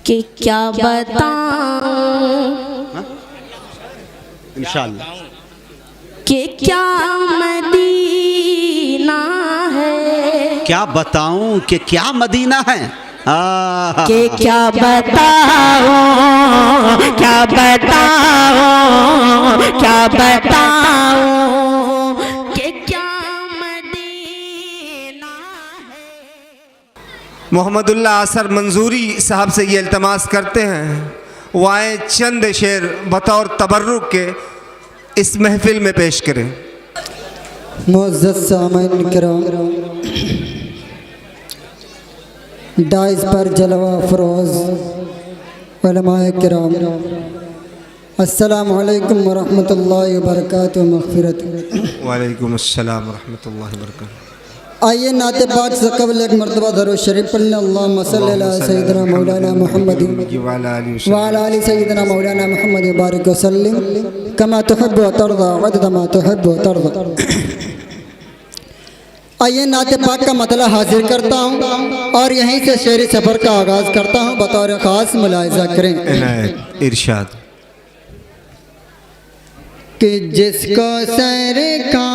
कि क्या बताऊं इंशाअल्लाह कि क्या मदीना है, क्या बताऊं कि क्या मदीना है। कि क्या बताऊं, क्या बताऊं, क्या बताऊं कि क्या मदीना है। मोहम्मदुल्लाह असर मंजूरी साहब से ये इल्तमास करते हैं वो आए चंद शेर बतौर तबर्रुक के इस महफिल में पेश करें। मुअज़्ज़ज़ सामीन किराम, डाइस पर जलवा फरोज़ उलमाए किराम, अस्सलामु अलैकुम व रहमतुल्लाहि व बरकातुहू मग़फ़िरत। वालेकुम अस्सलाम व रहमतुल्लाहि व बरकातुहू। आइए नाते पाक से कबल एक मरतबा दरूद शरीफ पढ़ने। अल्लाहुम्मा सल्लि अला सय्यिदिना मौलाना मुहम्मद व अला आलि सय्यिदिना मौलाना मुहम्मद व बारिक व सल्लिम कमा तुहिब्बु व तर्ज़ा अदद मा तुहिब्बु व तर्ज़ा। आइए नाते पाक का मतलब हाजिर करता हूँ और यहीं से शेर सफ़र का आगाज़ करता हूँ। बतौर ख़ास मुलाहिज़ा करें। इरशाद कि जिसको सरकार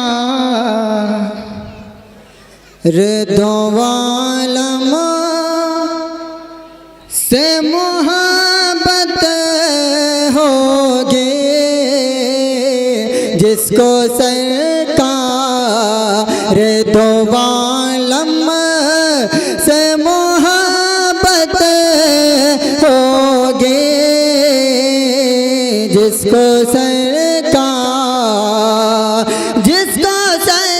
दो आलम से मोहब्बत होगी, जिसको सरकार दो आलम से मोहब्बत होगी, जिसको सरकार, जिसको सरकार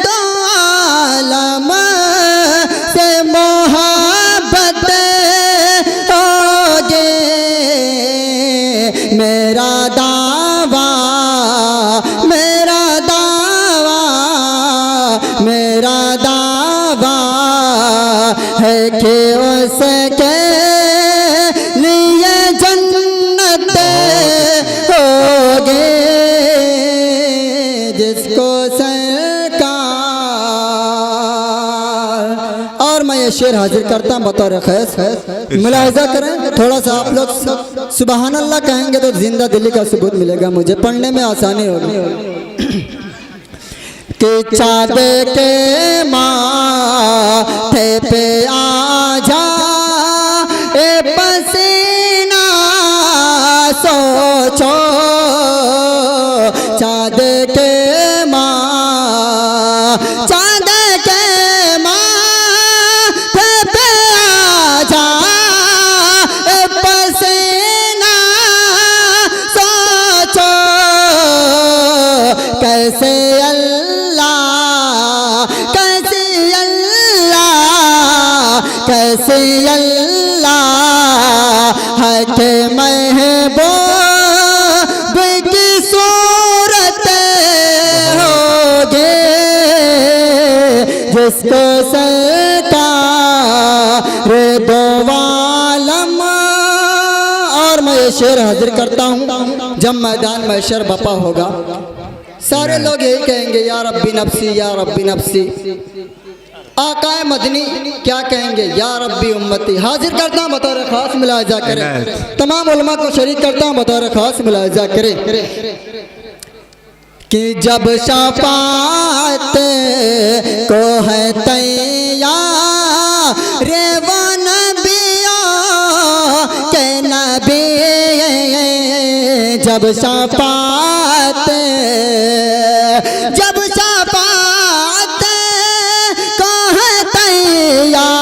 दो आलम से मोहब्बत होगी, मेरा दावा, मेरा दावा, मेरा दावा है कि उसके लिए जन्नत होगी, जिसको सरकार। और मैं ये शेर हाजिर करता हूँ बतौर खैस। मुलाहिज़ा करें थोड़ा सा, आप लोग सुबहान अल्लाह कहेंगे तो जिंदा दिली का सबूत मिलेगा, मुझे पढ़ने में आसानी होगी। कि चाँद के माथे पे आ जा ए पसीना सोचो, चाँद के चाँद के माथे पे आ जा ए पसीना सोचो, कैसे कैसे अल्लाह है कि महबूब की सूरत होगी, जिसको सरकार दो आलम। और मैं ये शेर हाजिर करता हूँ, जब मैदान महशर बपा होगा सारे लोग यही कहेंगे या रब्बी नफ्सी, या रब्बी नफ्सी। आकाए मदनी क्या कहेंगे, या रब्बी उम्मती। हाजिर करता हूँ बतौर खास मुलाहिज़ा करें, तमाम उलमा को शरीक करता हूँ बतौर खास मुलाहिज़ा करें। कि जब शफाअत को है तैयार रे वो नबियों के नबी, जब शफाअत, जब शफाअत को है तैयार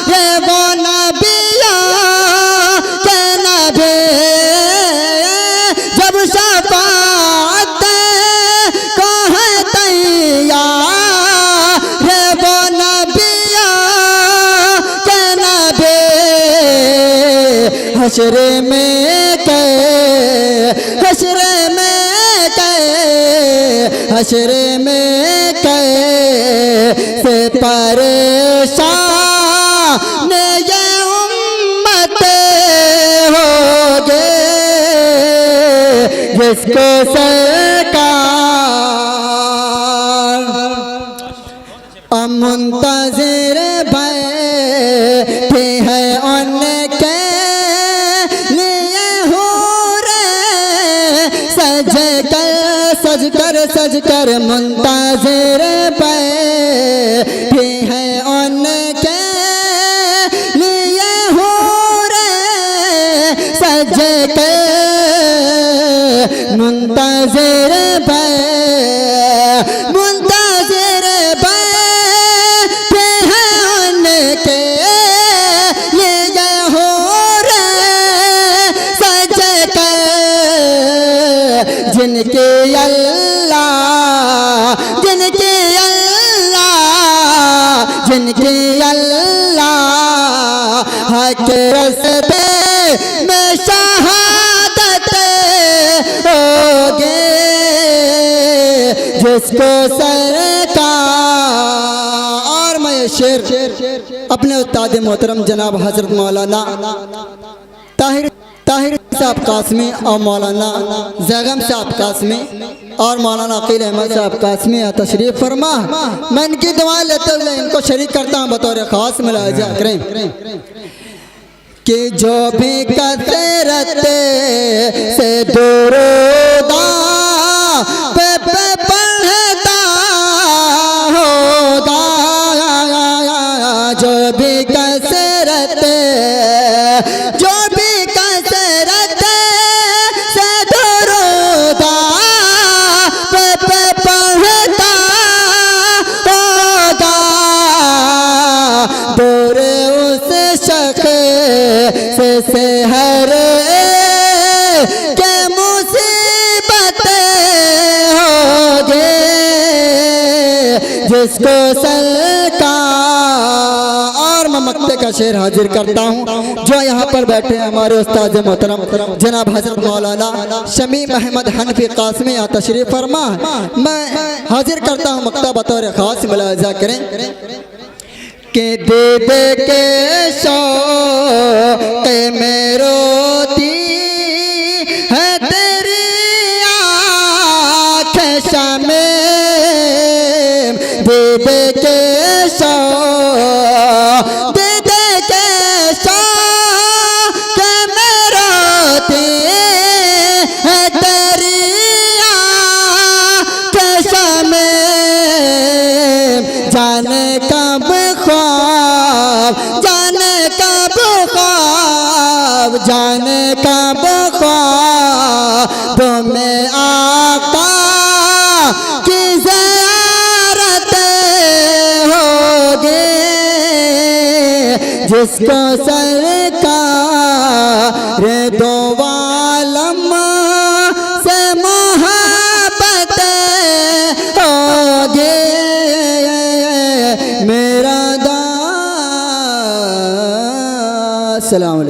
रे वो नबियों के नबी, जब शफाअत को है तैयार रे वो नबियों के नबी, हश्र में हश्र में हश्र में कैसे परेशान ये उम्मत होगे, जिसको सरकार मुंतज़िर भय मुंतज़िर बैठे हैं उनके लिए हो रे सज कर जिनके अल्लाह हक रस्ते में शहादत होगे जिसको सरकार। और मैं ये शेर अपने उस्ताद मोहतरम जनाब हजरत मौलाना ताहिर साहब कासमी और मौलाना जैगम साहब कासमी और मौलाना अकील अहमद साहब कासमी तशरीफ फरमा। मैं इनकी दुआ लेते हुए इनको शरीक करता हूँ बतौर खास मुलाजा करें कि जो भी कसरत से दुरूदा पे पढ़ता होगा, जो भी कसरत से दुरूदा पे पढ़ता होगा, दूर उस शख्स से हर के मुसीबतें होगे जिसको सरकार। और मैं मक्ते का शेर हाजिर करता हूँ जो यहाँ पर बैठे हैं हमारे उस्ताद मोहतरम जनाब हजरत मौलाना शमीम अहमद हनफी कासमी तशरीफ फरमा। मैं हाजिर करता हूँ मक्ता बतौर खास मुलाजा करें कि दीद के शौक़ में रोती है तेरी आँखें शामीम, दीद के शौक़ में रोती है तेरी आँखें शामीम, जाने कब ख्वाब में आका की ज़ियारत होगी जिसको सरकार दो आलम से मोहब्बत होगी। मेरा दा सलाम अलैकुम।